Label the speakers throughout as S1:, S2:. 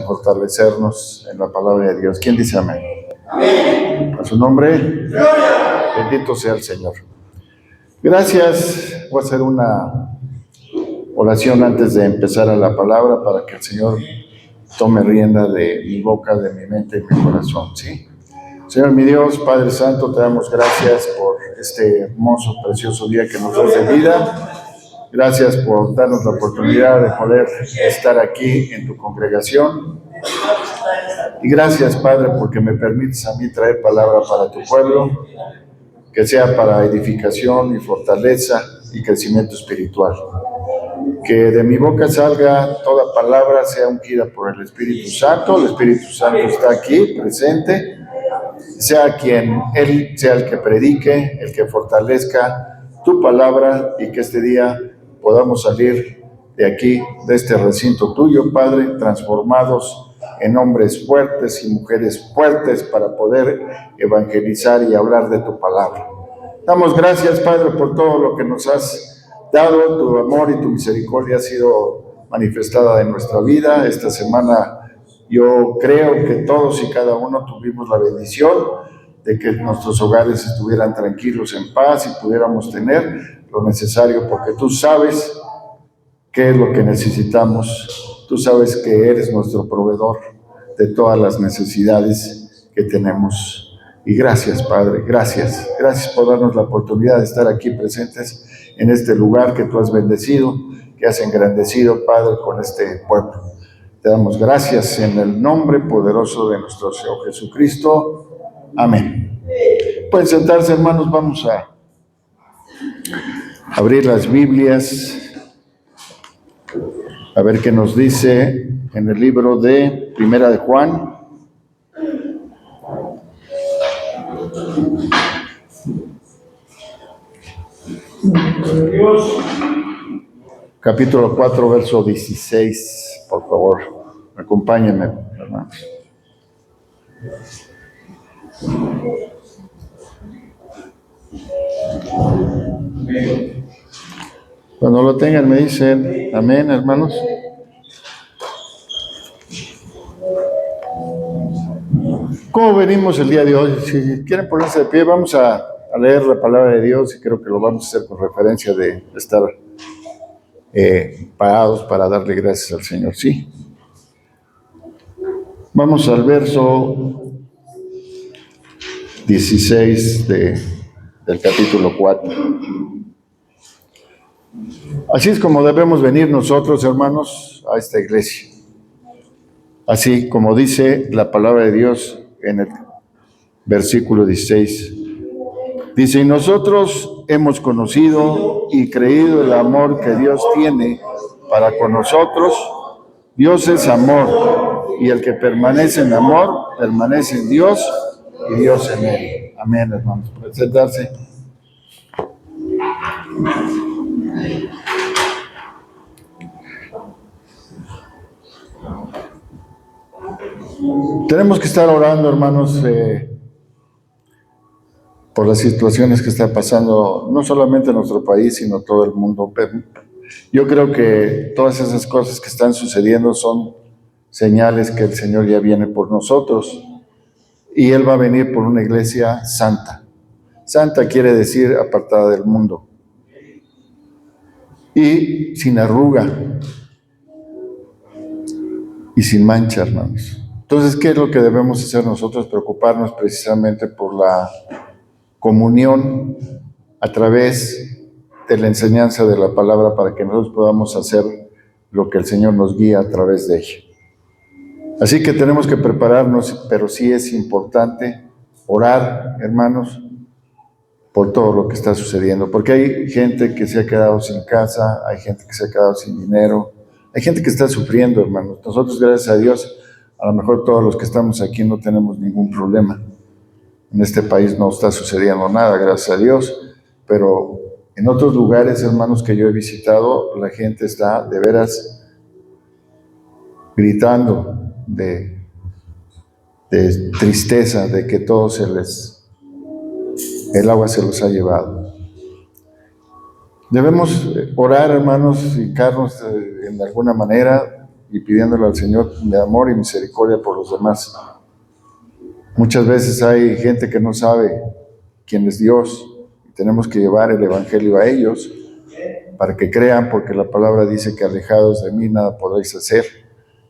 S1: Fortalecernos en la palabra de Dios. ¿Quién dice amén? Amén. A su nombre, bendito sea el Señor. Gracias. Voy a hacer una oración antes de empezar a la palabra para que el Señor tome rienda de mi boca, de mi mente y mi corazón, ¿sí? Señor mi Dios, Padre Santo, te damos gracias por este hermoso, precioso día que nos das de vida. Gracias por darnos la oportunidad de poder estar aquí en tu congregación. Y gracias, Padre, porque me permites a mí traer palabra para tu pueblo, que sea para edificación y fortaleza y crecimiento espiritual. Que de mi boca salga toda palabra, sea ungida por el Espíritu Santo. El Espíritu Santo está aquí, presente. Sea quien Él sea el que predique, el que fortalezca tu palabra y que este día podamos salir de aquí, de este recinto tuyo, Padre, transformados en hombres fuertes y mujeres fuertes para poder evangelizar y hablar de tu palabra. Damos gracias, Padre, por todo lo que nos has dado. Tu amor y tu misericordia ha sido manifestada en nuestra vida. Esta semana yo creo que todos y cada uno tuvimos la bendición de que nuestros hogares estuvieran tranquilos, en paz y pudiéramos tener lo necesario, porque tú sabes qué es lo que necesitamos. Tú sabes que eres nuestro proveedor de todas las necesidades que tenemos. Y gracias, Padre, gracias. Gracias por darnos la oportunidad de estar aquí presentes en este lugar que tú has bendecido, que has engrandecido, Padre, con este pueblo. Te damos gracias en el nombre poderoso de nuestro Señor Jesucristo. Amén. Pueden sentarse, hermanos, vamos a abrir las Biblias, a ver qué nos dice en el libro de Primera de Juan. Capítulo 4, verso 16, por favor, acompáñenme, hermanos. Cuando lo tengan me dicen amén, hermanos. ¿Cómo venimos el día de hoy? Si quieren ponerse de pie, vamos a leer la palabra de Dios y creo que lo vamos a hacer con referencia de estar parados para darle gracias al Señor, ¿sí? Vamos al verso 16 del capítulo 4. Así es como debemos venir nosotros, hermanos, a esta iglesia. Así como dice la palabra de Dios en el versículo 16. Dice, y nosotros hemos conocido y creído el amor que Dios tiene para con nosotros. Dios es amor, y el que permanece en amor, permanece en Dios, y Dios en él. Amén, hermanos. Pueden sentarse. Tenemos que estar orando, hermanos, por las situaciones que está pasando, no solamente en nuestro país, sino todo el mundo. Yo creo que todas esas cosas que están sucediendo son señales que el Señor ya viene por nosotros y Él va a venir por una iglesia santa. Santa quiere decir apartada del mundo y sin arruga y sin mancha, hermanos. Entonces, ¿qué es lo que debemos hacer nosotros? Preocuparnos precisamente por la comunión a través de la enseñanza de la palabra para que nosotros podamos hacer lo que el Señor nos guía a través de ella. Así que tenemos que prepararnos, pero sí es importante orar, hermanos, por todo lo que está sucediendo, porque hay gente que se ha quedado sin casa, hay gente que se ha quedado sin dinero, hay gente que está sufriendo, hermanos. Nosotros, gracias a Dios, a lo mejor todos los que estamos aquí no tenemos ningún problema. En este país no está sucediendo nada, gracias a Dios, pero en otros lugares, hermanos, que yo he visitado, la gente está de veras gritando de tristeza, de que todo el agua se los ha llevado. Debemos orar, hermanos, y hincarnos en alguna manera, y pidiéndole al Señor de amor y misericordia por los demás. Muchas veces hay gente que no sabe quién es Dios y tenemos que llevar el Evangelio a ellos para que crean, porque la palabra dice que alejados de mí nada podréis hacer.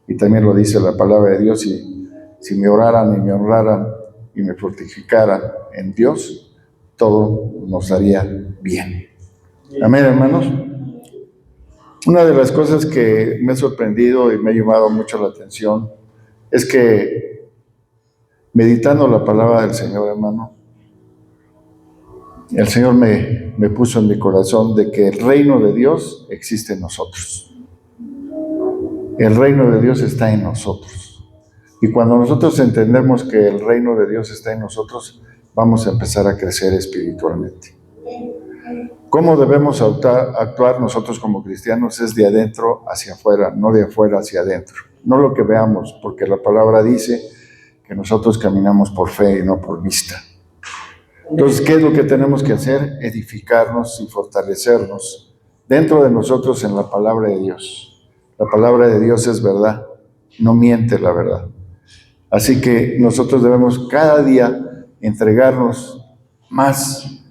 S1: Y también lo dice la palabra de Dios, y si me oraran y me honraran y me fortificaran en Dios, todo nos haría bien. Amén, hermanos. Una de las cosas que me ha sorprendido y me ha llamado mucho la atención es que, meditando la palabra del Señor, hermano, el Señor me puso en mi corazón de que el reino de Dios existe en nosotros. El reino de Dios está en nosotros. Y cuando nosotros entendemos que el reino de Dios está en nosotros, vamos a empezar a crecer espiritualmente. ¿Cómo debemos actuar nosotros como cristianos? Es de adentro hacia afuera, no de afuera hacia adentro. No lo que veamos, porque la palabra dice que nosotros caminamos por fe y no por vista. Entonces, ¿qué es lo que tenemos que hacer? Edificarnos y fortalecernos dentro de nosotros en la palabra de Dios. La palabra de Dios es verdad, no miente la verdad. Así que nosotros debemos cada día entregarnos más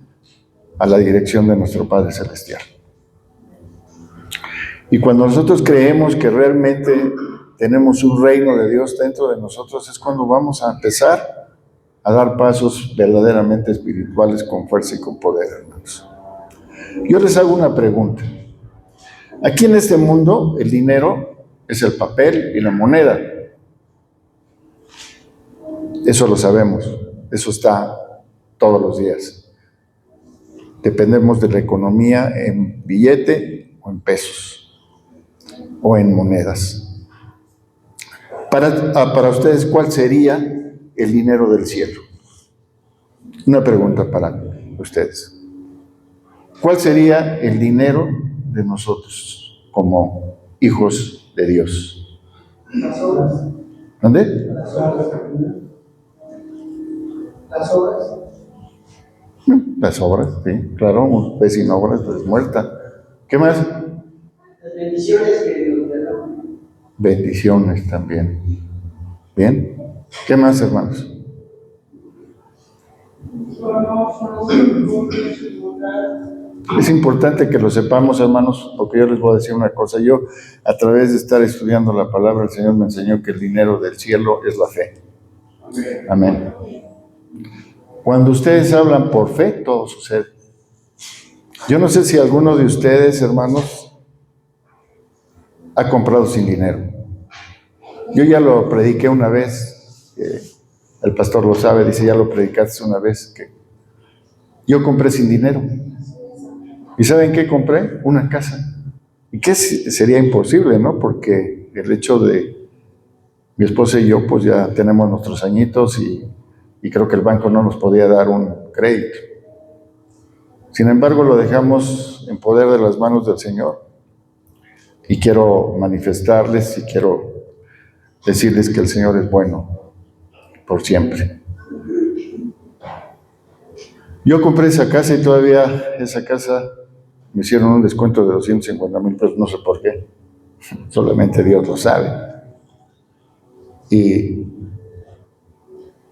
S1: a la dirección de nuestro Padre Celestial. Y cuando nosotros creemos que realmente tenemos un reino de Dios dentro de nosotros, es cuando vamos a empezar a dar pasos verdaderamente espirituales con fuerza y con poder, hermanos. Yo les hago una pregunta. Aquí en este mundo, el dinero es el papel y la moneda. Eso lo sabemos. Eso está todos los días. Dependemos de la economía en billete o en pesos o en monedas. Para ustedes, ¿cuál sería el dinero del cielo? Una pregunta para ustedes. ¿Cuál sería el dinero de nosotros como hijos de Dios?
S2: Las obras.
S1: ¿Dónde?
S2: Las obras. Las obras.
S1: Las obras, sí, claro, un pez sin obras pues muerta. ¿Qué más?
S2: Las bendiciones que Dios te da.
S1: Bendiciones también. Bien. ¿Qué más, hermanos? Es importante que lo sepamos, hermanos, porque yo les voy a decir una cosa. Yo, a través de estar estudiando la palabra, el Señor me enseñó que el dinero del cielo es la fe. Amén. Cuando ustedes hablan por fe, todo sucede. Yo no sé si alguno de ustedes, hermanos, ha comprado sin dinero. Yo ya lo prediqué una vez, el pastor lo sabe, dice, ya lo predicaste una vez, que yo compré sin dinero. ¿Y saben qué compré? Una casa. Y que sería imposible, ¿no? Porque el hecho de mi esposa y yo, pues ya tenemos nuestros añitos y creo que el banco no nos podía dar un crédito. Sin embargo, lo dejamos en poder de las manos del Señor. Y quiero manifestarles y quiero decirles que el Señor es bueno por siempre. Yo compré esa casa y todavía esa casa me hicieron un descuento de 250,000 pesos, no sé por qué. Solamente Dios lo sabe.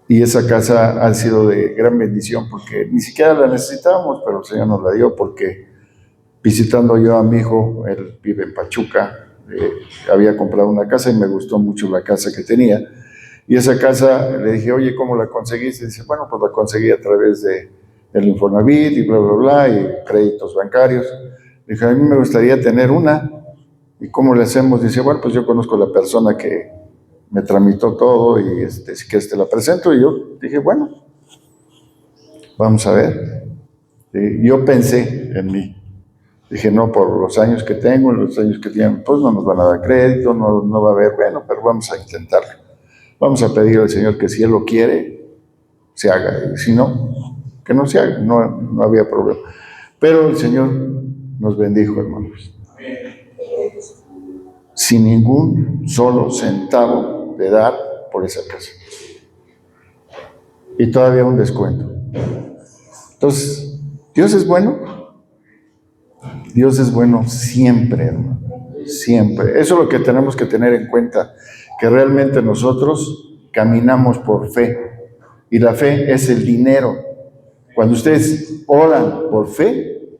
S1: Y esa casa ha sido de gran bendición porque ni siquiera la necesitábamos, pero el Señor nos la dio porque visitando yo a mi hijo, él vive en Pachuca, había comprado una casa y me gustó mucho la casa que tenía. Y esa casa, le dije, oye, ¿cómo la conseguiste? Y dice, bueno, pues la conseguí a través del Infonavit y bla, bla, bla, y créditos bancarios. Le dije, a mí me gustaría tener una. ¿Y cómo le hacemos? Dice, bueno, pues yo conozco a la persona que me tramitó todo y si quieres te la presento. Y yo dije, bueno, vamos a ver. Y yo pensé en mí. Dije, no, por los años que tengo, los años que tienen, pues no nos van a dar crédito, no va a haber, bueno, pero vamos a intentarlo. Vamos a pedir al Señor que si Él lo quiere, se haga. Y si no, que no se haga, no había problema. Pero el Señor nos bendijo, hermanos. Sin ningún solo centavo de dar por esa casa. Y todavía un descuento. Entonces, ¿Dios es bueno? Dios es bueno siempre, hermano. siempre. Eso es lo que tenemos que tener en cuenta, que realmente nosotros caminamos por fe. Y la fe es el dinero. Cuando ustedes oran por fe,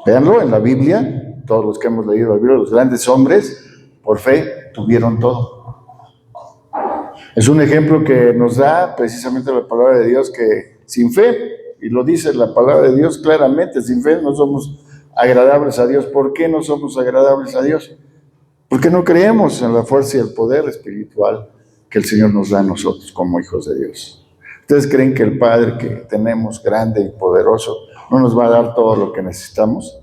S1: véanlo en la Biblia, todos los que hemos leído la Biblia, los grandes hombres, por fe tuvieron todo. Es un ejemplo que nos da precisamente la palabra de Dios, que sin fe, y lo dice la palabra de Dios claramente, sin fe no somos agradables a Dios. ¿Por qué no somos agradables a Dios? Porque no creemos en la fuerza y el poder espiritual que el Señor nos da a nosotros como hijos de Dios. ¿Ustedes creen que el Padre que tenemos, grande y poderoso, no nos va a dar todo lo que necesitamos?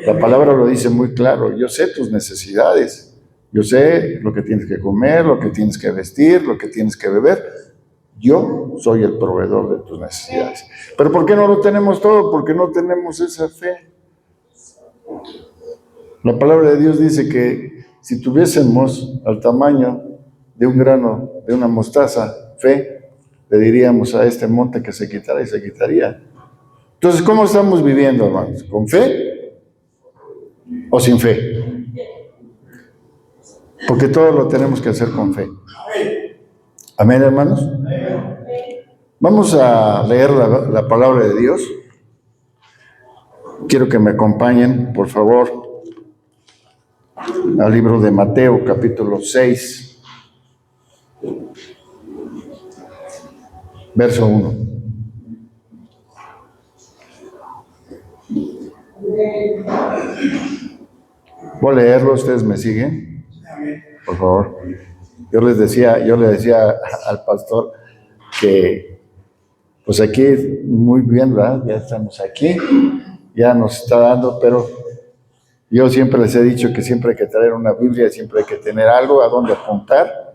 S1: La palabra lo dice muy claro. Yo sé tus necesidades. Yo sé lo que tienes que comer, lo que tienes que vestir, lo que tienes que beber. Yo soy el proveedor de tus necesidades. ¿Pero por qué no lo tenemos todo? Porque no tenemos esa fe. La palabra de Dios dice que si tuviésemos al tamaño de un grano, de una mostaza, fe, le diríamos a este monte que se quitara y se quitaría. Entonces, ¿cómo estamos viviendo, hermanos? ¿Con fe o sin fe? Porque todo lo tenemos que hacer con fe. Amén, hermanos. Vamos a leer la palabra de Dios. Quiero que me acompañen, por favor, al libro de Mateo, capítulo 6, verso 1. Voy a leerlo, ¿ustedes me siguen? Por favor. Yo le decía al pastor que, pues aquí, muy bien, ¿verdad? Ya estamos aquí, ya nos está dando, pero yo siempre les he dicho que siempre hay que traer una Biblia, siempre hay que tener algo a donde apuntar.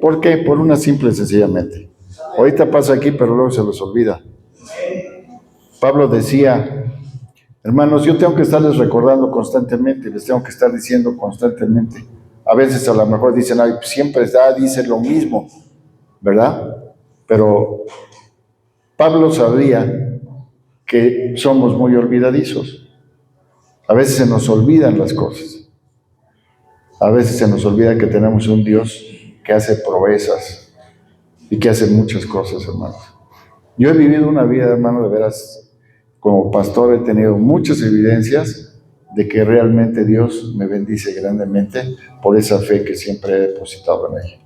S1: ¿Por qué? Por una simple y sencillamente. Ahorita pasa aquí, pero luego se los olvida. Pablo decía, hermanos, yo tengo que estarles recordando constantemente, les tengo que estar diciendo constantemente. A veces a lo mejor dicen, ay, siempre dice lo mismo, ¿verdad? Pero Pablo sabía que somos muy olvidadizos. A veces se nos olvidan las cosas. A veces se nos olvida que tenemos un Dios que hace proezas y que hace muchas cosas, hermanos. Yo he vivido una vida, hermano, de veras, como pastor he tenido muchas evidencias de que realmente Dios me bendice grandemente por esa fe que siempre he depositado en ella.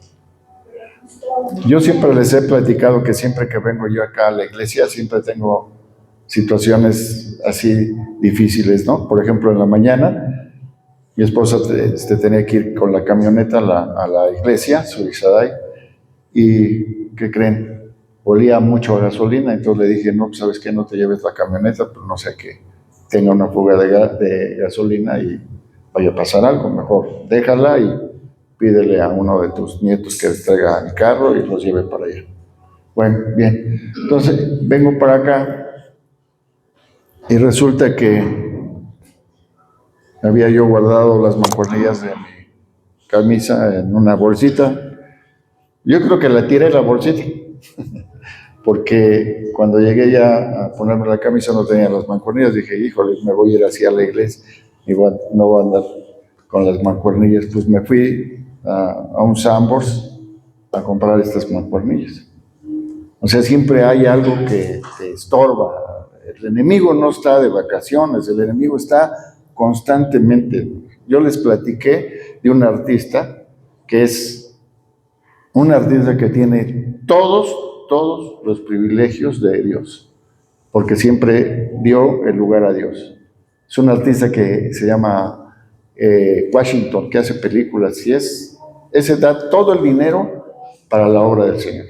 S1: Yo siempre les he platicado que siempre que vengo yo acá a la iglesia, siempre tengo situaciones así difíciles, ¿no? Por ejemplo, en la mañana, mi esposa tenía que ir con la camioneta a la iglesia, Surizadai, y ¿qué creen? Olía mucho a gasolina, entonces le dije, no, pues, ¿sabes qué? No te lleves la camioneta, pero no sé que tenga una fuga de gasolina y vaya a pasar algo, mejor déjala y pídele a uno de tus nietos que les traiga el carro y los lleve para allá. Bueno, bien, entonces vengo para acá y resulta que había yo guardado las mancuernillas de mi camisa en una bolsita. Yo creo que la tiré la bolsita, porque cuando llegué ya a ponerme la camisa no tenía las mancuernillas. Dije, híjole, me voy a ir así a la iglesia y no voy a andar con las mancuernillas. Pues me fui a un Sambors a comprar estas mancuernillas. O sea, siempre hay algo que te estorba. El enemigo no está de vacaciones, el enemigo está constantemente. Yo les platiqué de un artista que es un artista que tiene todos los privilegios de Dios, porque siempre dio el lugar a Dios. Es un artista que se llama Washington, que hace películas, y ese da todo el dinero para la obra del Señor.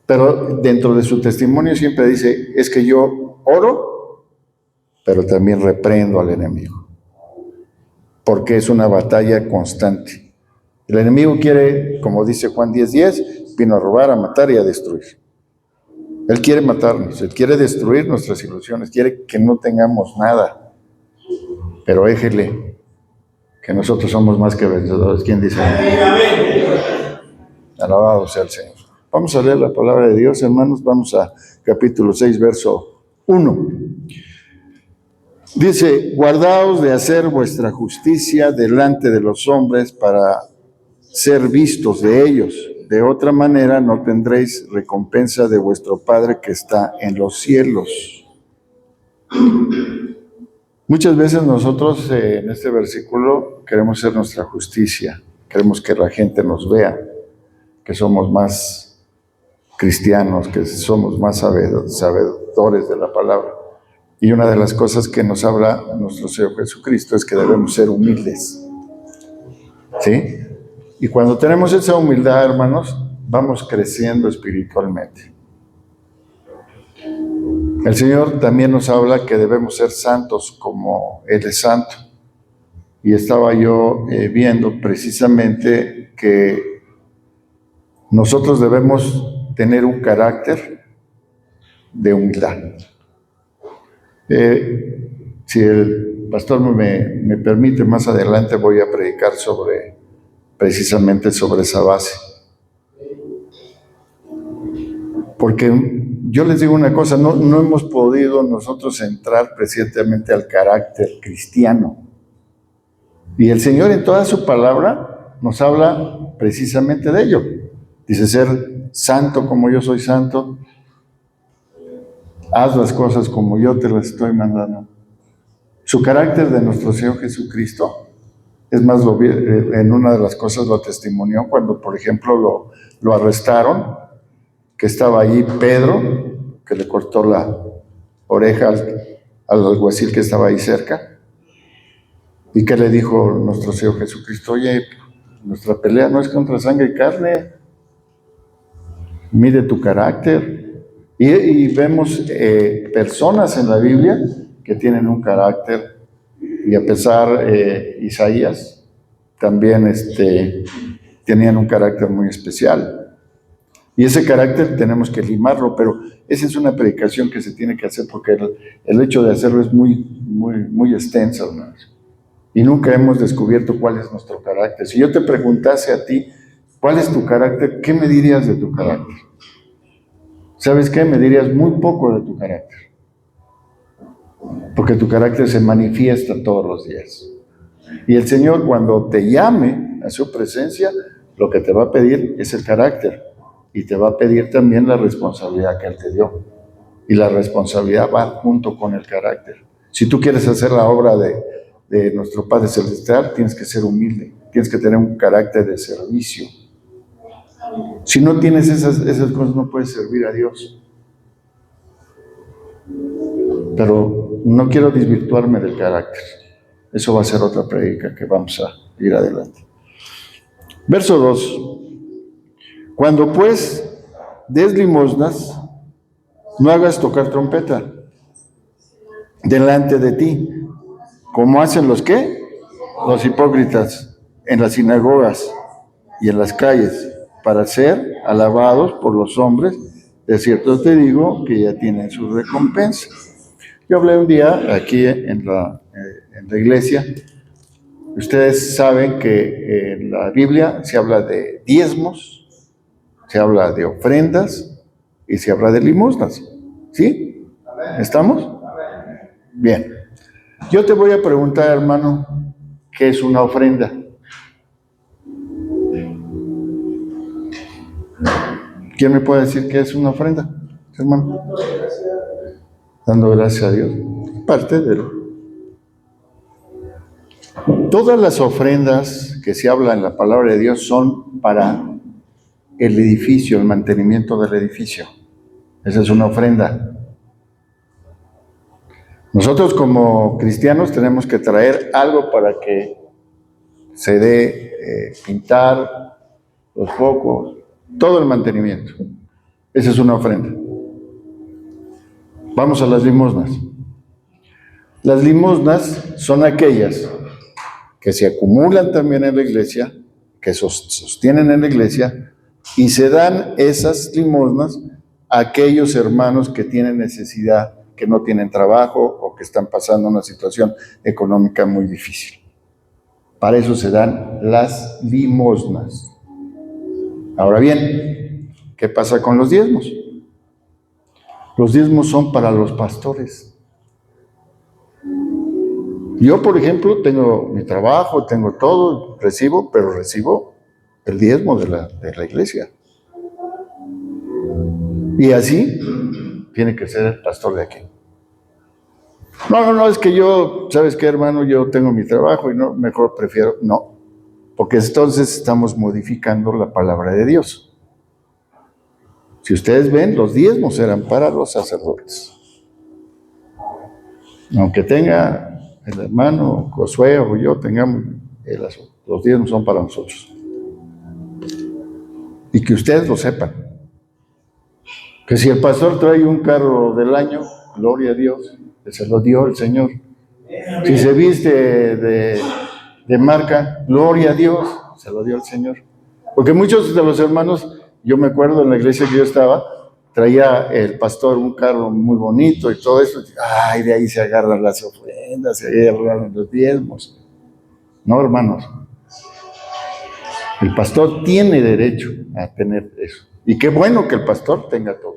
S1: Pero dentro de su testimonio siempre dice, es que yo oro, pero también reprendo al enemigo, porque es una batalla constante. El enemigo quiere, como dice Juan 10:10, vino a robar, a matar y a destruir. Él quiere matarnos, él quiere destruir nuestras ilusiones, quiere que no tengamos nada. Pero déjele que nosotros somos más que vencedores. ¿Quién dice? Alabado sea el Señor. Vamos a leer la palabra de Dios, hermanos. Vamos a capítulo 6, verso 1. Dice, guardaos de hacer vuestra justicia delante de los hombres para ser vistos de ellos. De otra manera no tendréis recompensa de vuestro Padre que está en los cielos. Muchas veces nosotros en este versículo queremos hacer nuestra justicia, queremos que la gente nos vea, que somos más cristianos, que somos más sabedores de la palabra. Y una de las cosas que nos habla nuestro Señor Jesucristo es que debemos ser humildes. ¿Sí? Y cuando tenemos esa humildad, hermanos, vamos creciendo espiritualmente. El Señor también nos habla que debemos ser santos como Él es santo. Y estaba yo viendo precisamente que nosotros debemos tener un carácter de humildad. Si el pastor me permite, más adelante voy a predicar precisamente sobre esa base. Porque yo les digo una cosa, no hemos podido nosotros entrar precisamente al carácter cristiano. Y el Señor en toda su palabra nos habla precisamente de ello. Dice, ser santo como yo soy santo, haz las cosas como yo te las estoy mandando. Su carácter de nuestro Señor Jesucristo, es más, en una de las cosas lo testimonió cuando, por ejemplo, lo arrestaron, que estaba allí Pedro, que le cortó la oreja al alguacil que estaba ahí cerca, y que le dijo nuestro Señor Jesucristo, oye, nuestra pelea no es contra sangre y carne, mide tu carácter. Y vemos personas en la Biblia que tienen un carácter, y a pesar, Isaías también tenían un carácter muy especial. Y ese carácter tenemos que limarlo, pero esa es una predicación que se tiene que hacer porque el hecho de hacerlo es muy extenso, hermanos. Y nunca hemos descubierto cuál es nuestro carácter. Si yo te preguntase a ti, ¿cuál es tu carácter? ¿Qué me dirías de tu carácter? ¿Sabes qué? Me dirías muy poco de tu carácter. Porque tu carácter se manifiesta todos los días. Y el Señor, cuando te llame a su presencia, lo que te va a pedir es el carácter. Y te va a pedir también la responsabilidad que Él te dio. Y la responsabilidad va junto con el carácter. Si tú quieres hacer la obra de nuestro Padre Celestial, tienes que ser humilde. Tienes que tener un carácter de servicio. Si no tienes esas cosas, no puedes servir a Dios. Pero no quiero desvirtuarme del carácter. Eso va a ser otra prédica que vamos a ir adelante. Verso 2. Cuando pues des limosnas, no hagas tocar trompeta delante de ti, como hacen los ¿qué? Los hipócritas en las sinagogas y en las calles, para ser alabados por los hombres. De cierto te digo que ya tienen su recompensa. Yo hablé un día aquí en la iglesia. Ustedes saben que en la Biblia se habla de diezmos, se habla de ofrendas y se habla de limosnas. ¿Sí? ¿Estamos? Bien. Yo te voy a preguntar, hermano, ¿qué es una ofrenda? ¿Quién me puede decir qué es una ofrenda, hermano? Dando gracias a Dios. Parte de él. Todas las ofrendas que se habla en la palabra de Dios son para el edificio, el mantenimiento del edificio. Esa es una ofrenda. Nosotros como cristianos tenemos que traer algo para que se dé pintar los focos, todo el mantenimiento. Esa es una ofrenda. Vamos a las limosnas. Las limosnas son aquellas que se acumulan también en la iglesia, que sostienen en la iglesia, y se dan esas limosnas a aquellos hermanos que tienen necesidad, que no tienen trabajo o que están pasando una situación económica muy difícil. Para eso se dan las limosnas. Ahora bien, ¿qué pasa con los diezmos? Los diezmos son para los pastores. Yo, por ejemplo, tengo mi trabajo, tengo todo, pero recibo el diezmo de la iglesia. Y así tiene que ser el pastor de aquí. No, es que yo, ¿sabes qué, hermano? Yo tengo mi trabajo y no, mejor prefiero, no. Porque entonces estamos modificando la palabra de Dios. Si ustedes ven, los diezmos eran para los sacerdotes. Aunque tenga el hermano Josué o yo, tengamos los diezmos son para nosotros. Y que ustedes lo sepan. Que si el pastor trae un carro del año, gloria a Dios, que se lo dio el Señor. Si se viste de marca, gloria a Dios, se lo dio el Señor. Porque muchos de los hermanos, yo me acuerdo en la iglesia que yo estaba, traía el pastor un carro muy bonito y todo eso. Ay, de ahí se agarran las ofrendas, se agarran los diezmos. No, hermanos. El pastor tiene derecho a tener eso. Y qué bueno que el pastor tenga todo.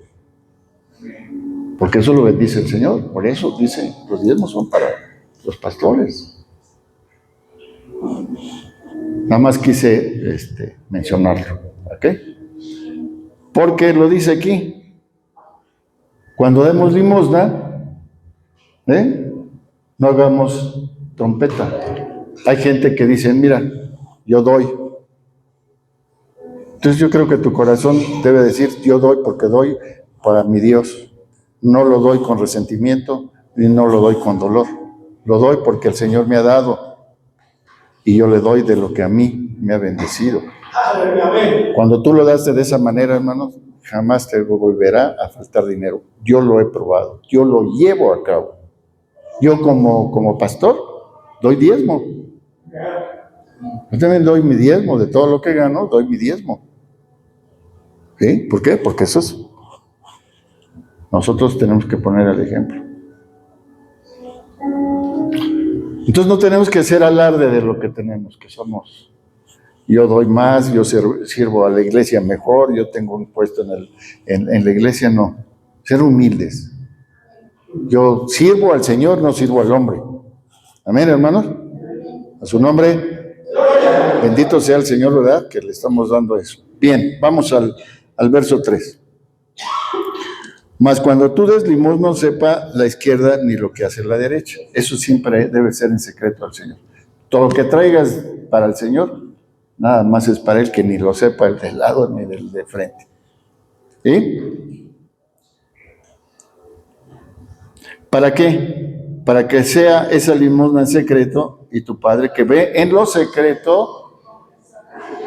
S1: Porque eso lo bendice el Señor. Por eso dice, los diezmos son para los pastores. Nada más quise mencionarlo. ¿Ok? Porque lo dice aquí. Cuando demos limosna, no hagamos trompeta. Hay gente que dice, mira, yo doy. Entonces yo creo que tu corazón debe decir, yo doy porque doy para mi Dios. No lo doy con resentimiento y no lo doy con dolor. Lo doy porque el Señor me ha dado y yo le doy de lo que a mí me ha bendecido. Cuando tú lo das de esa manera, hermanos, jamás te volverá a faltar dinero. Yo lo he probado, yo lo llevo a cabo. Yo como pastor doy diezmo. Yo también doy mi diezmo, de todo lo que gano, doy mi diezmo. ¿Sí? ¿Por qué? Porque eso es. Nosotros tenemos que poner el ejemplo. Entonces no tenemos que hacer alarde de lo que tenemos, que somos. Yo doy más, yo sirvo a la iglesia mejor, yo tengo un puesto en la iglesia, no. Ser humildes. Yo sirvo al Señor, no sirvo al hombre. Amén, hermanos. A su nombre. Bendito sea el Señor, ¿verdad? Que le estamos dando eso. Bien, vamos al verso 3. Mas cuando tú des limosna, no sepa la izquierda ni lo que hace la derecha. Eso siempre debe ser en secreto al Señor. Todo lo que traigas para el Señor, nada más es para Él, que ni lo sepa el del lado ni del de frente. ¿Sí? ¿Para qué? Para que sea esa limosna en secreto y tu Padre que ve en lo secreto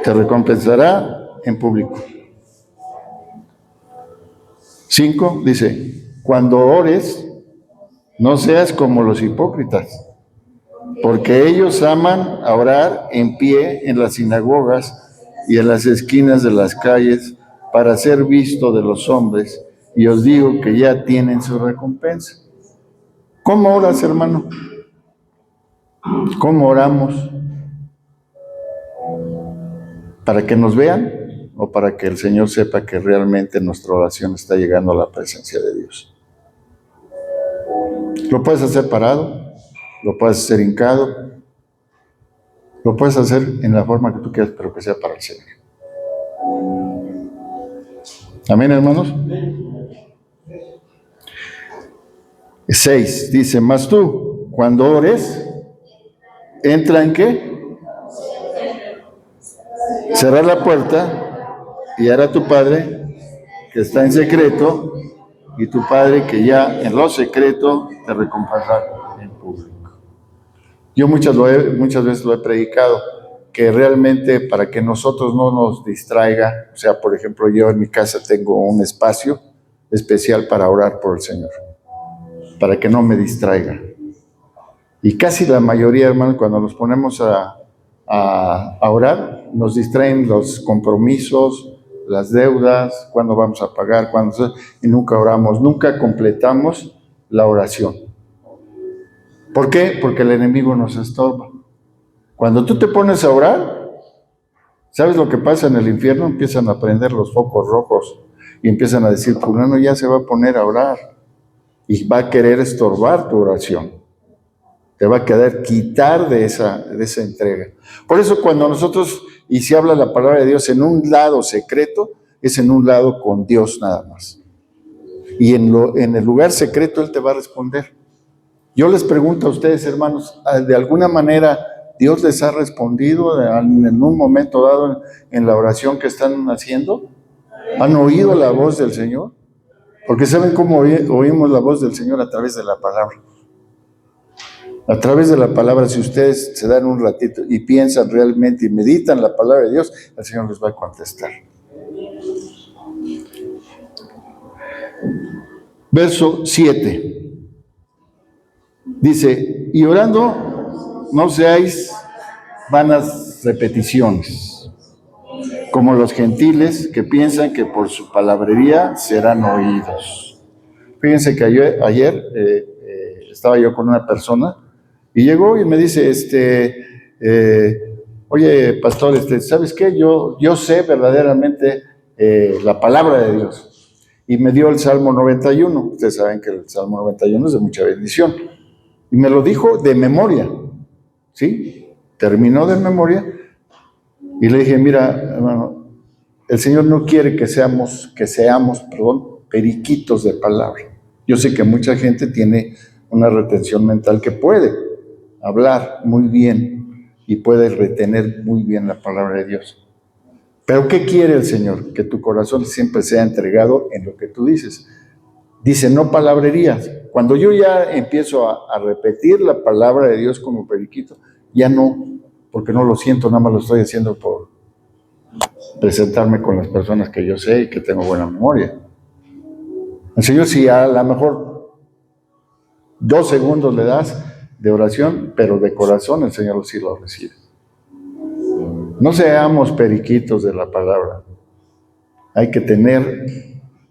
S1: te recompensará en público. 5 dice, cuando ores, no seas como los hipócritas, porque ellos aman a orar en pie en las sinagogas y en las esquinas de las calles para ser visto de los hombres, y os digo que ya tienen su recompensa. ¿Cómo oras, hermano? ¿Cómo oramos? ¿Para que nos vean o para que el Señor sepa que realmente nuestra oración está llegando a la presencia de Dios? Lo puedes hacer parado, lo puedes hacer hincado, lo puedes hacer en la forma que tú quieras, pero que sea para el Señor. Amén, hermanos. 6 dice, mas tú, cuando ores, entra en qué? Cerrar la puerta y hará tu Padre que está en secreto, y tu Padre que ya en lo secreto te recompensará en público. Yo muchas veces lo he predicado, que realmente para que nosotros no nos distraiga, o sea, por ejemplo, yo en mi casa tengo un espacio especial para orar por el Señor, para que no me distraiga. Y casi la mayoría, hermanos, cuando nos ponemos a orar, nos distraen los compromisos, las deudas, cuándo vamos a pagar, y nunca oramos, nunca completamos la oración. ¿Por qué? Porque el enemigo nos estorba. Cuando tú te pones a orar, ¿sabes lo que pasa en el infierno? Empiezan a prender los focos rojos y empiezan a decir, fulano ya se va a poner a orar y va a querer estorbar tu oración. te va a quedar quitar de esa entrega. Por eso cuando nosotros, y se habla la palabra de Dios en un lado secreto, es en un lado con Dios nada más. Y en el lugar secreto Él te va a responder. Yo les pregunto a ustedes, hermanos, ¿de alguna manera Dios les ha respondido en un momento dado en la oración que están haciendo? ¿Han oído la voz del Señor? Porque ¿saben cómo oímos la voz del Señor? A través de la palabra. A través de la palabra, si ustedes se dan un ratito y piensan realmente y meditan la palabra de Dios, el Señor les va a contestar. Verso 7. Dice, y orando no seáis vanas repeticiones, como los gentiles que piensan que por su palabrería serán oídos. Fíjense que ayer estaba yo con una persona y llegó y me dice, oye, pastor, ¿sabes qué? Yo sé verdaderamente la palabra de Dios. Y me dio el Salmo 91. Ustedes saben que el Salmo 91 es de mucha bendición. Y me lo dijo de memoria, ¿sí? Terminó de memoria. Y le dije, mira, hermano, el Señor no quiere que seamos, periquitos de palabra. Yo sé que mucha gente tiene una retención mental que puede hablar muy bien y puede retener muy bien la palabra de Dios. Pero ¿qué quiere el Señor? Que tu corazón siempre sea entregado en lo que tú dices. Dice, no palabrerías. Cuando yo ya empiezo a repetir la palabra de Dios como periquito, ya no, porque no lo siento, nada más lo estoy haciendo por presentarme con las personas que yo sé y que tengo buena memoria. El Señor, si a lo mejor 2 segundos le das de oración, pero de corazón el Señor sí lo recibe. No seamos periquitos de la palabra. Hay que tener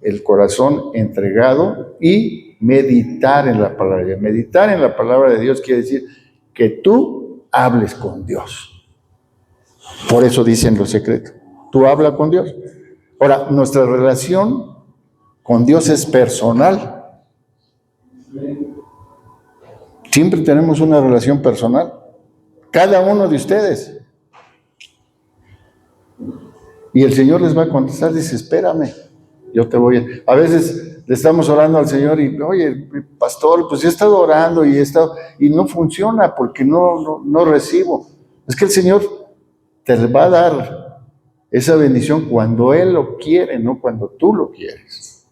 S1: el corazón entregado y meditar en la palabra de Dios. Meditar en la palabra de Dios quiere decir que tú hables con Dios. Por eso dicen los secretos. Tú hablas con Dios. Ahora, nuestra relación con Dios es personal. Siempre tenemos una relación personal. Cada uno de ustedes. Y el Señor les va a contestar, dice, espérame, yo te voy a... A veces le estamos orando al Señor y, oye, pastor, pues he estado orando y no funciona porque no recibo. Es que el Señor te va a dar esa bendición cuando Él lo quiere, no cuando tú lo quieres.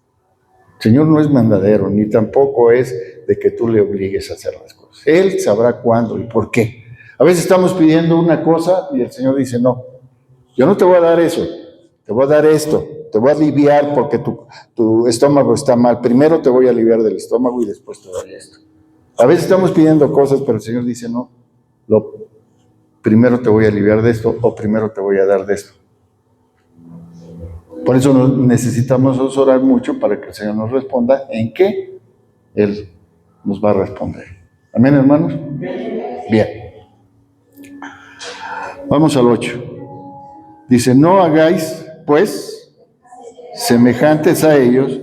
S1: El Señor no es mandadero, ni tampoco es de que tú le obligues a hacer las cosas. Él sabrá cuándo y por qué. A veces estamos pidiendo una cosa y el Señor dice, no, yo no te voy a dar eso, te voy a dar esto, te voy a aliviar porque tu estómago está mal. Primero te voy a aliviar del estómago y después te doy esto. A veces estamos pidiendo cosas, pero el Señor dice, no, primero te voy a aliviar de esto o primero te voy a dar de esto. Por eso necesitamos orar mucho para que el Señor nos responda en qué Él nos va a responder. ¿Amén, hermanos? Bien. Vamos al 8. Dice, no hagáis, pues, semejantes a ellos,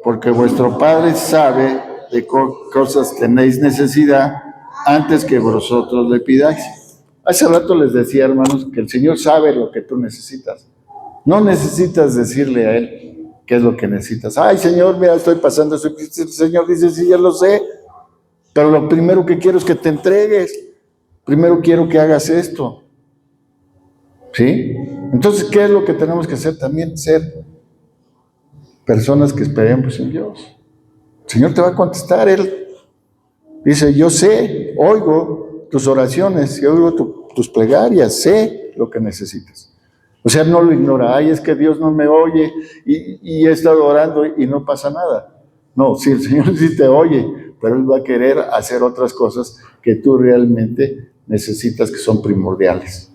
S1: porque vuestro Padre sabe de cosas tenéis necesidad antes que vosotros le pidáis. Hace rato les decía, hermanos, que el Señor sabe lo que tú necesitas. No necesitas decirle a Él qué es lo que necesitas. Ay, Señor, mira, estoy pasando eso. El Señor dice, sí, ya lo sé, pero lo primero que quiero es que te entregues. Primero quiero que hagas esto. ¿Sí? Entonces, ¿qué es lo que tenemos que hacer? También ser personas que esperemos en Dios. El Señor te va a contestar. Él dice, yo sé, oigo tus oraciones y oigo tus plegarias, sé lo que necesitas. O sea, no lo ignora. Ay, es que Dios no me oye y he estado orando y no pasa nada. No, sí, el Señor sí te oye, pero Él va a querer hacer otras cosas que tú realmente necesitas, que son primordiales.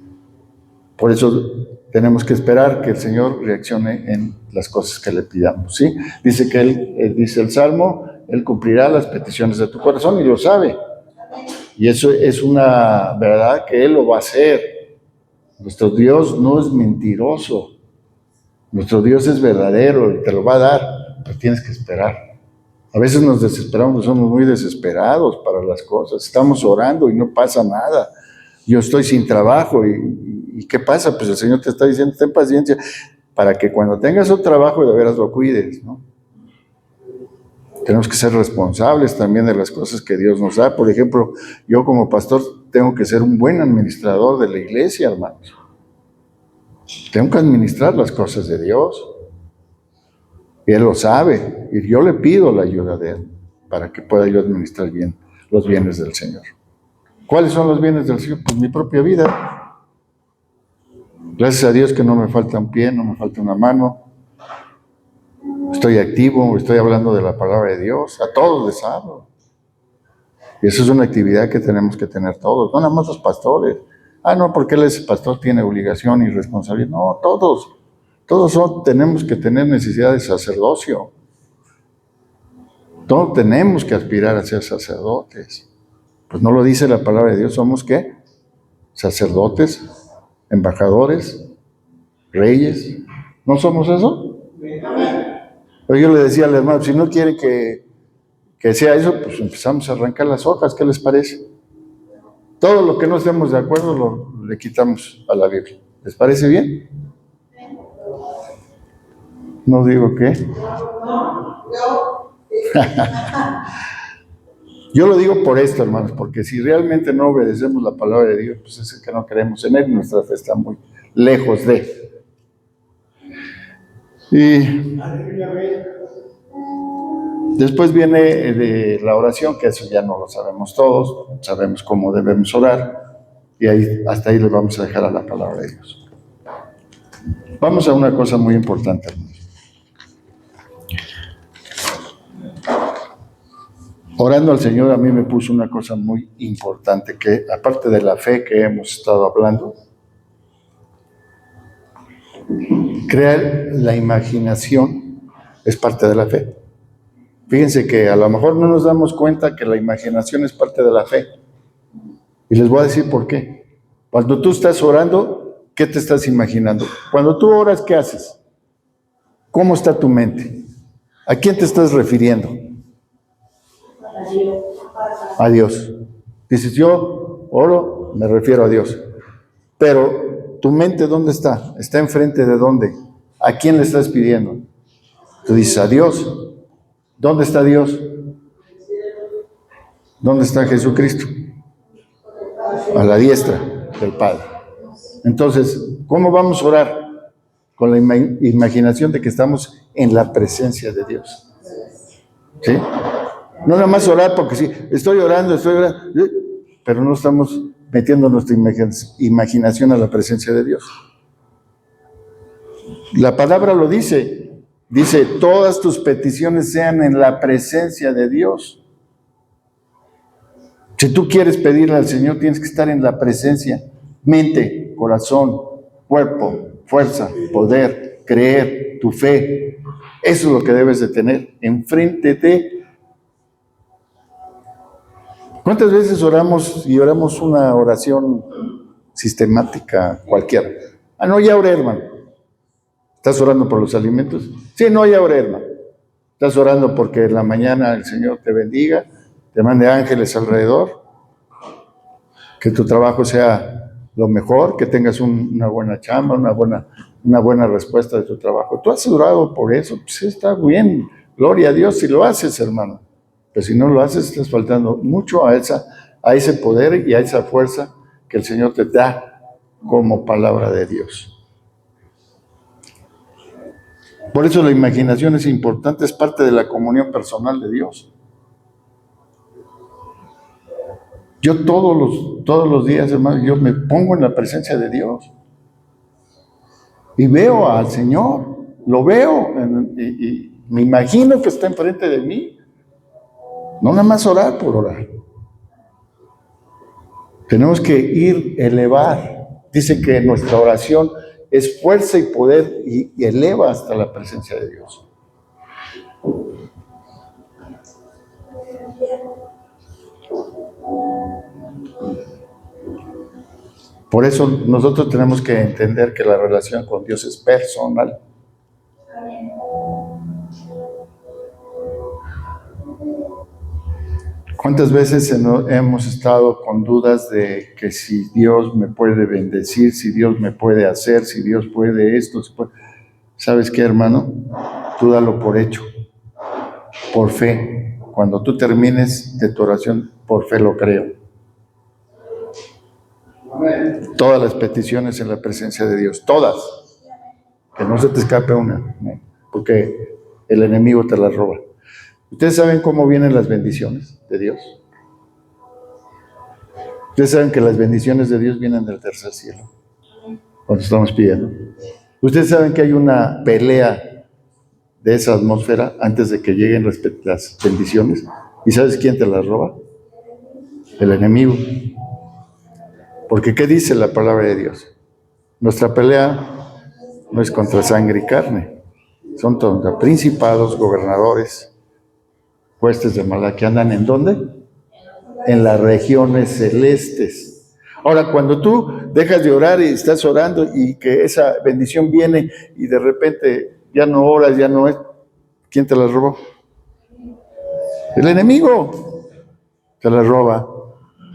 S1: Por eso tenemos que esperar que el Señor reaccione en las cosas que le pidamos, ¿sí? Dice que Él dice el Salmo, Él cumplirá las peticiones de tu corazón y lo sabe. Y eso es una verdad que Él lo va a hacer. Nuestro Dios no es mentiroso. Nuestro Dios es verdadero y te lo va a dar, pero tienes que esperar. A veces nos desesperamos, somos muy desesperados para las cosas. Estamos orando y no pasa nada. Yo estoy sin trabajo y ¿qué pasa? Pues el Señor te está diciendo, ten paciencia para que cuando tengas un trabajo de veras lo cuides, ¿no? Tenemos que ser responsables también de las cosas que Dios nos da. Por ejemplo, yo como pastor tengo que ser un buen administrador de la iglesia, hermanos. Tengo que administrar las cosas de Dios. Y Él lo sabe. Y yo le pido la ayuda de Él para que pueda yo administrar bien los bienes del Señor. ¿Cuáles son los bienes del Señor? Pues mi propia vida. Gracias a Dios que no me falta un pie, no me falta una mano. Estoy activo, estoy hablando de la palabra de Dios. A todos les hablo. Y eso es una actividad que tenemos que tener todos, no nada más los pastores. No, porque él es pastor, tiene obligación y responsabilidad. No, todos tenemos que tener necesidad de sacerdocio. Todos tenemos que aspirar a ser sacerdotes. Pues no lo dice la palabra de Dios, ¿somos qué? Sacerdotes, embajadores, reyes. ¿No somos eso? Pero yo le decía al hermano, si no quiere que sea eso, pues empezamos a arrancar las hojas, ¿qué les parece? Todo lo que no estemos de acuerdo le quitamos a la Biblia. ¿Les parece bien? No digo qué. Yo lo digo por esto, hermanos, porque si realmente no obedecemos la palabra de Dios, pues es que no creemos en Él y nuestra fe está muy lejos de. Y después viene de la oración, que eso ya no lo sabemos todos, sabemos cómo debemos orar, y hasta ahí le vamos a dejar a la palabra de Dios. Vamos a una cosa muy importante, hermanos. Orando al Señor a mí me puso una cosa muy importante, que aparte de la fe que hemos estado hablando, crear la imaginación es parte de la fe. Fíjense que a lo mejor no nos damos cuenta que la imaginación es parte de la fe. Y les voy a decir por qué. Cuando tú estás orando, ¿qué te estás imaginando? Cuando tú oras, ¿qué haces? ¿Cómo está tu mente? ¿A quién te estás refiriendo? A Dios. Dices, yo oro, me refiero a Dios. Pero, ¿tu mente dónde está? ¿Está enfrente de dónde? ¿A quién le estás pidiendo? Tú dices, a Dios. ¿Dónde está Dios? ¿Dónde está Jesucristo? A la diestra del Padre. Entonces, ¿cómo vamos a orar? Con la imaginación de que estamos en la presencia de Dios. ¿Sí? No nada más orar porque sí, estoy orando, pero no estamos metiendo nuestra imaginación a la presencia de Dios. La palabra lo dice, todas tus peticiones sean en la presencia de Dios. Si tú quieres pedirle al Señor, tienes que estar en la presencia, mente, corazón, cuerpo, fuerza, poder, creer, tu fe. Eso es lo que debes de tener enfrente de. ¿Cuántas veces oramos una oración sistemática cualquiera? No, ya oré, hermano. ¿Estás orando por los alimentos? Sí, no, ya oré, hermano. ¿Estás orando porque en la mañana el Señor te bendiga, te mande ángeles alrededor? Que tu trabajo sea lo mejor, que tengas una buena chamba, una buena respuesta de tu trabajo. ¿Tú has orado por eso? Pues está bien, gloria a Dios si lo haces, hermano. Pero si no lo haces, estás faltando mucho a ese poder y a esa fuerza que el Señor te da como palabra de Dios. Por eso la imaginación es importante, es parte de la comunión personal de Dios. Yo todos los días, hermano, yo me pongo en la presencia de Dios y veo al Señor, lo veo y me imagino que está enfrente de mí. No nada más orar por orar. Tenemos que elevar. Dice que nuestra oración es fuerza y poder y eleva hasta la presencia de Dios. Por eso nosotros tenemos que entender que la relación con Dios es personal. ¿Cuántas veces hemos estado con dudas de que si Dios me puede bendecir, si Dios me puede hacer, si Dios puede esto? ¿Sabes qué, hermano? Tú dalo por hecho, por fe. Cuando tú termines de tu oración, por fe lo creo. Todas las peticiones en la presencia de Dios, todas. Que no se te escape una, ¿no? Porque el enemigo te las roba. ¿Ustedes saben cómo vienen las bendiciones de Dios? Ustedes saben que las bendiciones de Dios vienen del tercer cielo, cuando estamos pidiendo. Ustedes saben que hay una pelea de esa atmósfera antes de que lleguen las bendiciones. ¿Y sabes quién te las roba? El enemigo. Porque ¿qué dice la palabra de Dios? Nuestra pelea no es contra sangre y carne, son contra principados, gobernadores, huestes de maldad que andan ¿en dónde? En las regiones celestes. Ahora, cuando tú dejas de orar y estás orando y que esa bendición viene y de repente ya no oras, ya no es, ¿quién te la robó? El enemigo te la roba.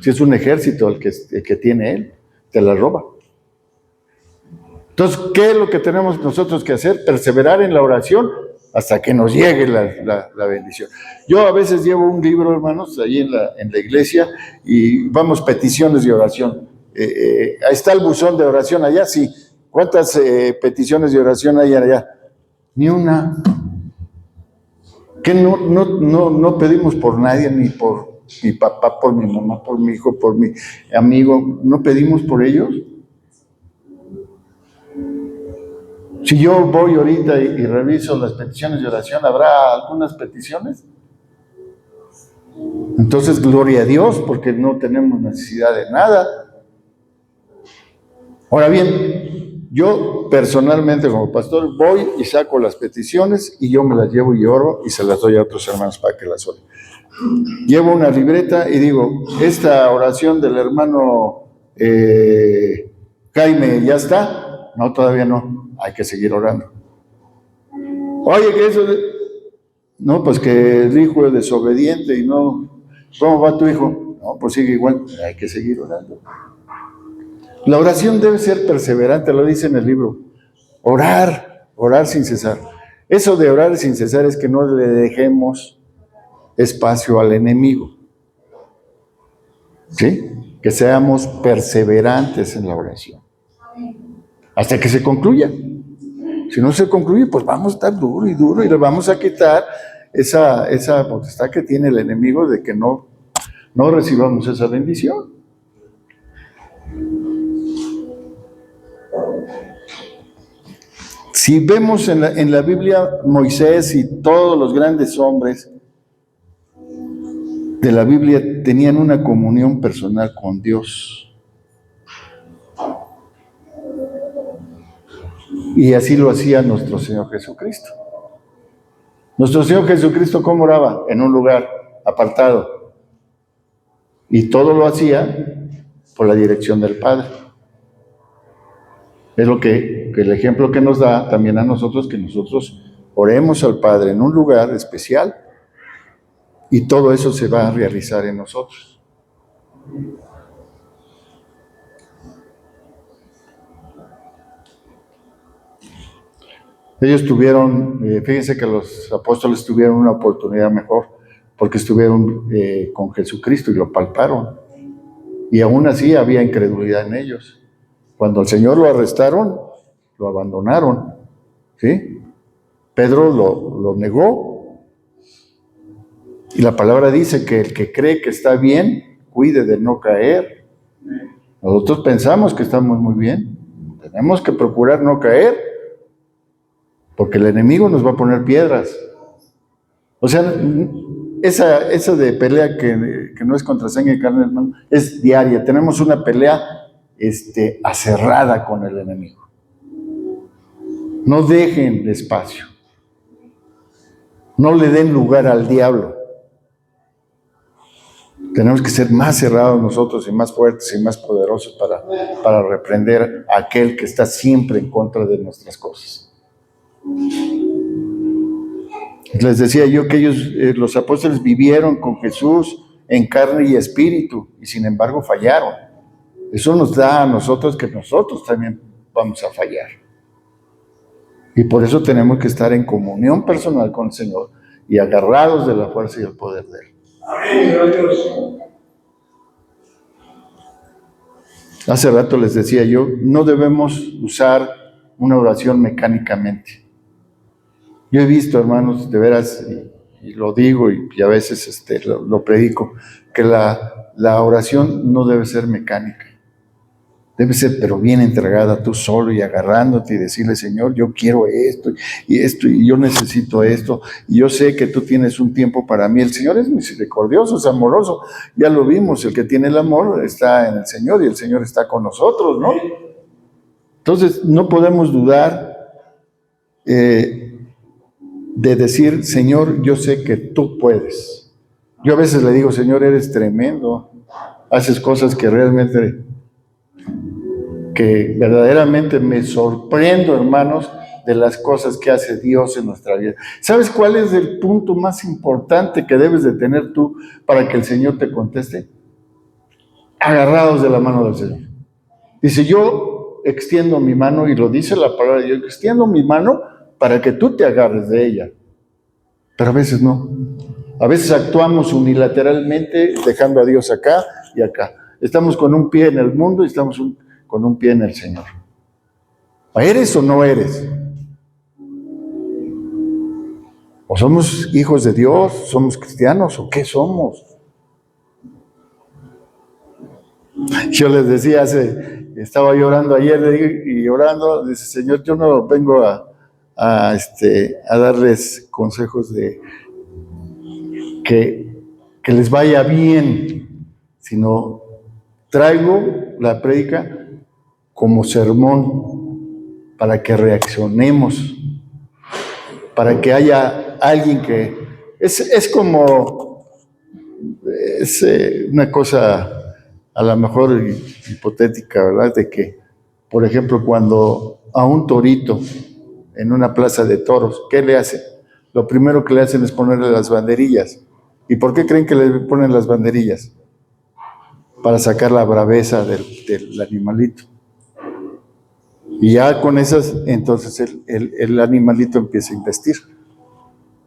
S1: Si es un ejército el que tiene él, te la roba. Entonces, ¿qué es lo que tenemos nosotros que hacer? Perseverar en la oración hasta que nos llegue la bendición. Yo a veces llevo un libro, hermanos, ahí en la iglesia y vamos peticiones de oración. Ahí está el buzón de oración allá, sí. ¿Cuántas peticiones de oración hay allá? Ni una. ¿Qué no pedimos por nadie, ni por mi papá, por mi mamá, por mi hijo, por mi amigo? ¿No pedimos por ellos? Si yo voy ahorita y reviso las peticiones de oración, ¿habrá algunas peticiones? Entonces, gloria a Dios, porque no tenemos necesidad de nada. Ahora bien, yo personalmente como pastor voy y saco las peticiones y yo me las llevo y oro y se las doy a otros hermanos para que las oren. Llevo una libreta y digo, esta oración del hermano Jaime, ¿ya está? No, todavía no, hay que seguir orando. Oye, que eso... No, pues que el hijo es desobediente y no... ¿Cómo va tu hijo? No, pues sigue igual, hay que seguir orando. La oración debe ser perseverante, lo dice en el libro. Orar sin cesar. Eso de orar sin cesar es que no le dejemos espacio al enemigo. ¿Sí? Que seamos perseverantes en la oración. Hasta que se concluya. Si no se concluye, pues vamos a estar duro y le vamos a quitar esa potestad que tiene el enemigo de que no recibamos esa bendición. Si vemos en la Biblia, Moisés y todos los grandes hombres de la Biblia tenían una comunión personal con Dios. Y así lo hacía nuestro Señor Jesucristo. Nuestro Señor Jesucristo, ¿cómo oraba? En un lugar apartado. Y todo lo hacía por la dirección del Padre. Es lo que el ejemplo que nos da también a nosotros, que nosotros oremos al Padre en un lugar especial y todo eso se va a realizar en nosotros. Ellos tuvieron, fíjense que los apóstoles tuvieron una oportunidad mejor, porque estuvieron con Jesucristo y lo palparon. Y aún así había incredulidad en ellos. Cuando al Señor lo arrestaron, lo abandonaron. ¿Sí? Pedro lo negó. Y la palabra dice que el que cree que está bien, cuide de no caer. Nosotros pensamos que estamos muy bien. Tenemos que procurar no caer, porque el enemigo nos va a poner piedras. O sea, esa de pelea que no es contra sangre y carne, hermano, es diaria. Tenemos una pelea acerrada con el enemigo. No dejen espacio. No le den lugar al diablo. Tenemos que ser más cerrados nosotros y más fuertes y más poderosos para reprender a aquel que está siempre en contra de nuestras cosas. Les decía yo que ellos, los apóstoles, vivieron con Jesús en carne y espíritu, y sin embargo fallaron. Eso nos da a nosotros que nosotros también vamos a fallar. Y por eso tenemos que estar en comunión personal con el Señor y agarrados de la fuerza y el poder de Él. Hace rato les decía yo, no debemos usar una oración mecánicamente. Yo he visto, hermanos, de veras, y lo digo y a veces lo predico, que la oración no debe ser mecánica. Debe ser, pero bien entregada tú solo y agarrándote y decirle, Señor, yo quiero esto, y yo necesito esto, y yo sé que tú tienes un tiempo para mí. El Señor es misericordioso, es amoroso. Ya lo vimos, el que tiene el amor está en el Señor y el Señor está con nosotros, ¿no? Entonces, no podemos dudar de decir, Señor, yo sé que tú puedes. Yo a veces le digo, Señor, eres tremendo, haces cosas que realmente... que verdaderamente me sorprendo, hermanos, de las cosas que hace Dios en nuestra vida. ¿Sabes cuál es el punto más importante que debes de tener tú para que el Señor te conteste? Agarrados de la mano del Señor. Dice, yo extiendo mi mano, y lo dice la palabra de Dios, extiendo mi mano para que tú te agarres de ella. Pero a veces no. A veces actuamos unilateralmente, dejando a Dios acá y acá. Estamos con un pie en el mundo y estamos con un pie en el Señor. ¿Eres o no eres? ¿O somos hijos de Dios? ¿Somos cristianos? ¿O qué somos? Yo les decía, estaba yo orando ayer y orando, dice, Señor, yo no vengo a darles consejos de que les vaya bien, sino traigo la prédica como sermón para que reaccionemos, para que haya alguien que... Es como... Es una cosa a lo mejor hipotética, ¿verdad? De que, por ejemplo, cuando a un torito en una plaza de toros, ¿qué le hacen? Lo primero que le hacen es ponerle las banderillas. ¿Y por qué creen que le ponen las banderillas? Para sacar la braveza del animalito. Y ya con esas, entonces el animalito empieza a investir.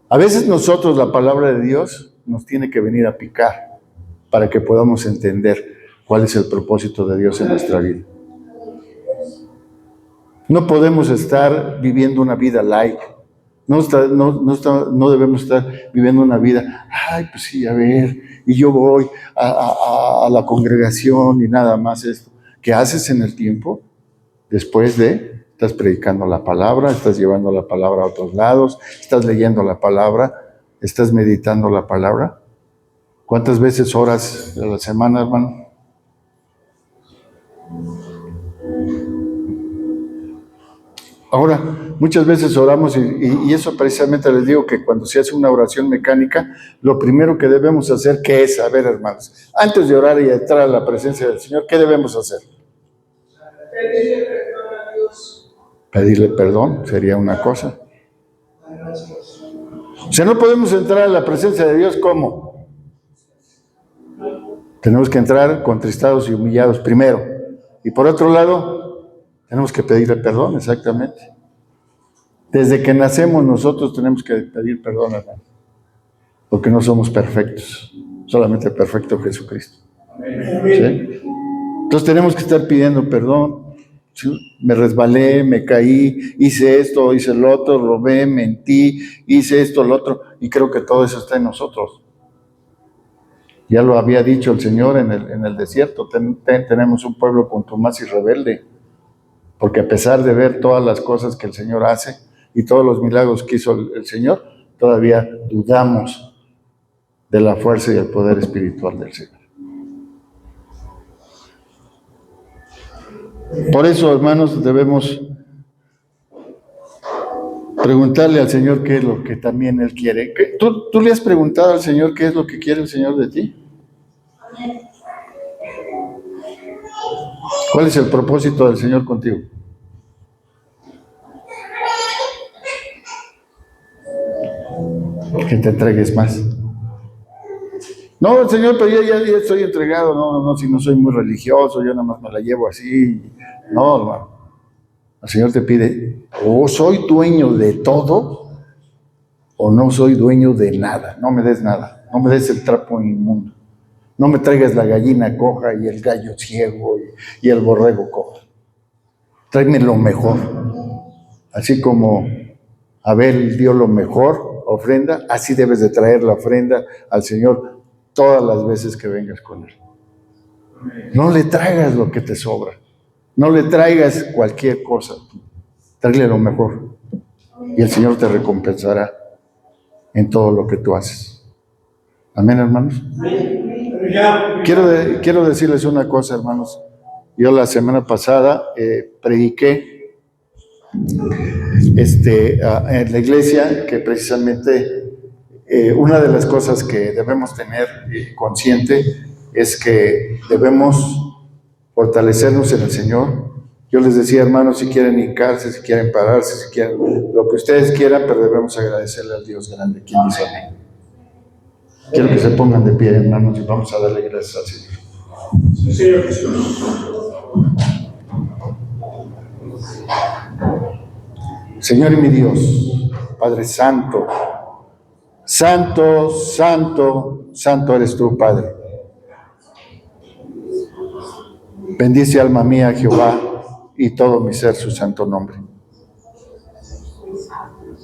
S1: A veces nosotros, la palabra de Dios nos tiene que venir a picar para que podamos entender cuál es el propósito de Dios en nuestra vida. No podemos estar viviendo una vida light. No debemos estar viviendo una vida, ay, pues sí, a ver, y yo voy a la congregación y nada más esto. ¿Qué haces en el tiempo? Después estás predicando la palabra, estás llevando la palabra a otros lados, estás leyendo la palabra, estás meditando la palabra. ¿Cuántas veces oras a la semana, hermano? Ahora, muchas veces oramos y eso precisamente les digo que cuando se hace una oración mecánica, lo primero que debemos hacer, ¿qué es? A ver, hermanos, antes de orar y entrar a la presencia del Señor, ¿qué debemos hacer?
S2: Pedirle perdón a Dios.
S1: Pedirle perdón sería una cosa. O sea, no podemos entrar a la presencia de Dios, ¿cómo? Tenemos que entrar contristados y humillados primero. Y por otro lado, tenemos que pedirle perdón, exactamente. Desde que nacemos nosotros tenemos que pedir perdón, hermano, porque no somos perfectos, solamente el perfecto Jesucristo. ¿Sí? Entonces tenemos que estar pidiendo perdón. ¿Sí? Me resbalé, me caí, hice esto, hice lo otro, robé, mentí, hice esto, lo otro, y creo que todo eso está en nosotros. Ya lo había dicho el Señor en el desierto, tenemos un pueblo contumaz y rebelde, porque a pesar de ver todas las cosas que el Señor hace y todos los milagros que hizo el Señor, todavía dudamos de la fuerza y el poder espiritual del Señor. Por eso, hermanos, debemos preguntarle al Señor qué es lo que también Él quiere. ¿Tú le has preguntado al Señor qué es lo que quiere el Señor de ti? ¿Cuál es el propósito del Señor contigo? Que te entregues más. No, Señor, pero ya estoy entregado. No, si no soy muy religioso, yo nada más me la llevo así. No, hermano. El Señor te pide, o soy dueño de todo, o no soy dueño de nada. No me des nada. No me des el trapo inmundo. No me traigas la gallina coja y el gallo ciego y el borrego cojo. Tráeme lo mejor. Así como Abel dio lo mejor, ofrenda, así debes de traer la ofrenda al Señor todas las veces que vengas con Él. No le traigas lo que te sobra. No le traigas cualquier cosa. Tráele lo mejor. Y el Señor te recompensará en todo lo que tú haces. Amén, hermanos. Quiero decirles una cosa, hermanos. Yo la semana pasada prediqué en la iglesia que precisamente una de las cosas que debemos tener consciente es que debemos fortalecernos en el Señor. Yo les decía, hermanos, si quieren hincarse, si quieren pararse, si quieren lo que ustedes quieran, pero debemos agradecerle al Dios grande. ¿Quién dice amén? Quiero que se pongan de pie, hermanos, y vamos a darle gracias al Señor.
S2: Señor Jesús.
S1: Señor y mi Dios, Padre Santo, Santo, Santo, Santo eres tú, Padre. Bendice alma mía, Jehová, y todo mi ser su santo nombre.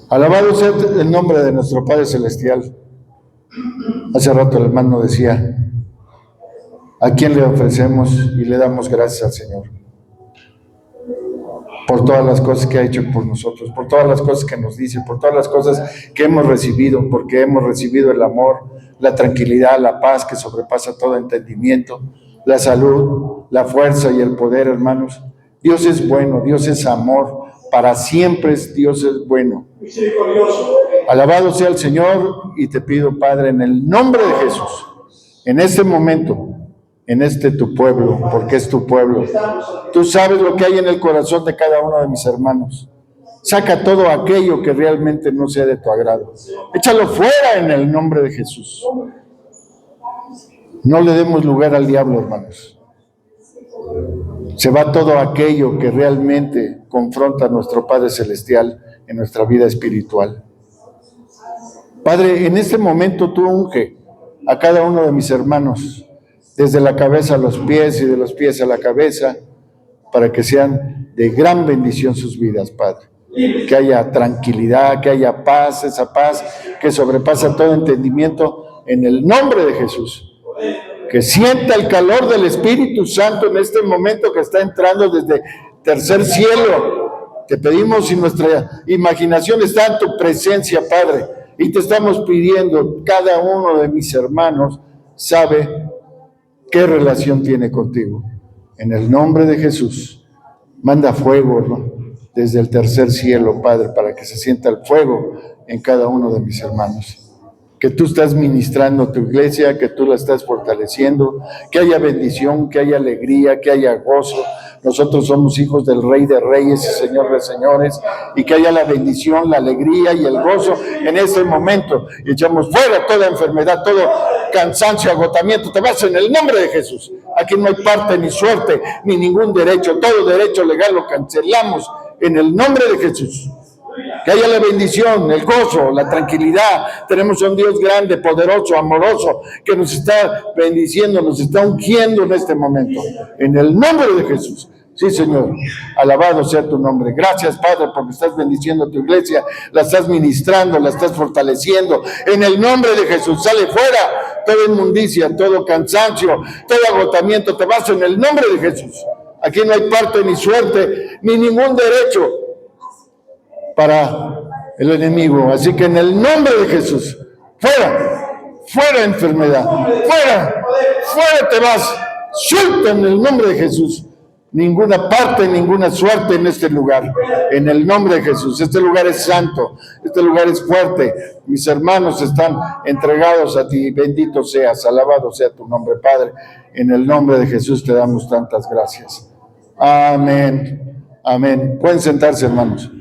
S1: Alabado sea el nombre de nuestro Padre Celestial. Hace rato el hermano decía, ¿a quién le ofrecemos y le damos gracias al Señor? Por todas las cosas que ha hecho por nosotros, por todas las cosas que nos dice, por todas las cosas que hemos recibido, porque hemos recibido el amor, la tranquilidad, la paz que sobrepasa todo entendimiento, la salud, la fuerza y el poder, hermanos. Dios es bueno, Dios es amor, para siempre Dios es bueno. Alabado sea el Señor, y te pido, Padre, en el nombre de Jesús, en este momento, en tu pueblo, porque es tu pueblo. Tú sabes lo que hay en el corazón de cada uno de mis hermanos. Saca todo aquello que realmente no sea de tu agrado. Échalo fuera en el nombre de Jesús. No le demos lugar al diablo, hermanos. Se va todo aquello que realmente confronta a nuestro Padre Celestial en nuestra vida espiritual. Padre, en este momento tú unge a cada uno de mis hermanos, desde la cabeza a los pies y de los pies a la cabeza, para que sean de gran bendición sus vidas, Padre. Que haya tranquilidad, que haya paz, esa paz que sobrepasa todo entendimiento, en el nombre de Jesús. Que sienta el calor del Espíritu Santo en este momento que está entrando desde tercer cielo. Te pedimos, si nuestra imaginación está en tu presencia, Padre, y te estamos pidiendo, cada uno de mis hermanos sabe qué relación tiene contigo. En el nombre de Jesús, manda fuego, ¿no?, desde el tercer cielo, Padre, para que se sienta el fuego en cada uno de mis hermanos. Que tú estás ministrando tu iglesia, que tú la estás fortaleciendo, que haya bendición, que haya alegría, que haya gozo. Nosotros somos hijos del Rey de Reyes y Señor de Señores, y que haya la bendición, la alegría y el gozo en este momento. Y echamos fuera toda enfermedad, todo cansancio, agotamiento. Te vas en el nombre de Jesús. Aquí no hay parte ni suerte, ni ningún derecho. Todo derecho legal lo cancelamos en el nombre de Jesús. Que haya la bendición, el gozo, la tranquilidad. Tenemos un Dios grande, poderoso, amoroso, que nos está bendiciendo, nos está ungiendo en este momento. En el nombre de Jesús. Sí, Señor. Alabado sea tu nombre. Gracias, Padre, porque estás bendiciendo a tu iglesia, la estás ministrando, la estás fortaleciendo. En el nombre de Jesús, sale fuera toda inmundicia, todo cansancio, todo agotamiento. Te vas en el nombre de Jesús. Aquí no hay parte ni suerte, ni ningún derecho para el enemigo. Así que en el nombre de Jesús, fuera enfermedad, fuera te vas, suelta en el nombre de Jesús. Ninguna parte, ninguna suerte en este lugar, en el nombre de Jesús. Este lugar es santo, este lugar es fuerte. Mis hermanos están entregados a ti. Bendito seas, alabado sea tu nombre, Padre. En el nombre de Jesús te damos tantas gracias. Amén, amén. Pueden sentarse, hermanos.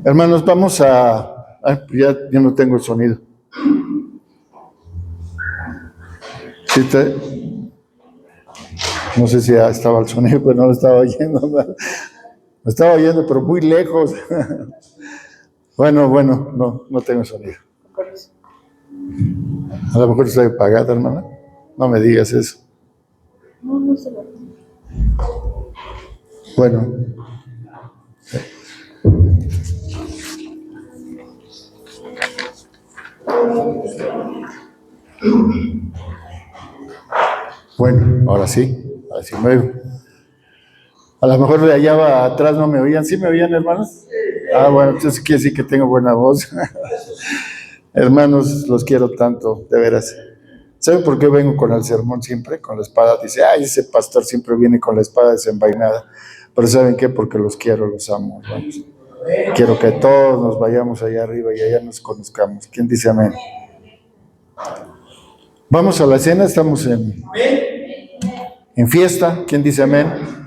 S1: Hermanos, vamos a... ya no tengo el sonido. ¿Sí no sé si ya estaba el sonido, pero no lo estaba oyendo. Lo estaba oyendo, pero muy lejos. Bueno, no tengo sonido. A lo mejor está apagada, hermana. No me digas eso.
S3: No se va.
S1: Bueno. Bueno, ahora sí me oigo. A lo mejor de allá atrás no me oían. ¿Sí me oían, hermanos? Bueno, entonces quiere decir que tengo buena voz. Hermanos, los quiero tanto, de veras. ¿Saben por qué vengo con el sermón siempre? Con la espada. Dice, ese pastor siempre viene con la espada desenvainada. Pero ¿saben qué? Porque los quiero, los amo, hermanos. Quiero que todos nos vayamos allá arriba y allá nos conozcamos. ¿Quién dice amén? Vamos a la cena, estamos en fiesta. ¿Quién dice amén?